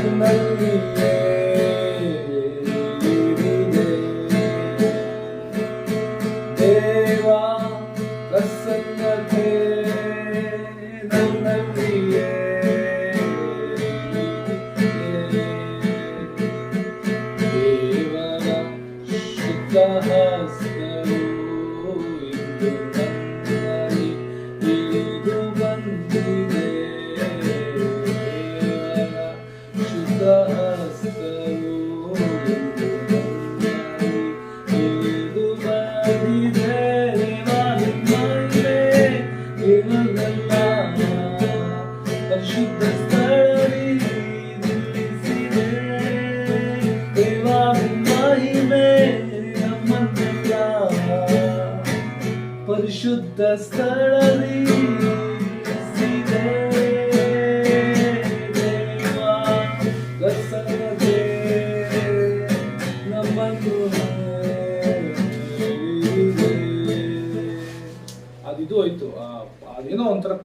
ನನ್ನಲ್ಲಿಯೇ ಇದೆ. ದೇವ ಪ್ರಸನ್ನತೆ ನನ್ನಲ್ಲಿಯೇ ಇದೆ. ದೇವರ ಶುದ್ಧ ಹಸ್ತವು ಇಂದು ನನ್ನಲ್ಲಿ ಇಳಿದು ಬಂದಿದೆ. ದೇವರ ಶುದ್ಧ ಹಸ್ತವು ಇಂದು ನನ್ನಲ್ಲಿ ಇಳಿದು ಬಂದಿದೆ. ದೇವನೆಲ್ಲ ಪರಿಶುದ್ಧ ಸ್ಥಳದಲ್ಲಿ ನಿಲ್ಲಿಸಿದೆ. ದೇವರ ಮಹಿಮೆ ನಮ್ಮನ್ನೆಲ್ಲ ಪರಿಶುದ್ಧ ಸ್ಥಳದಲ್ಲಿ ನಿಲ್ಲಿಸಿದೆ. ದೇವ ಪ್ರಸನ್ನತೆ ನಮ್ಮನ್ನು ಅದಿದು ಹೋಯ್ತು. ಅದೇನೋ ಒಂಥರ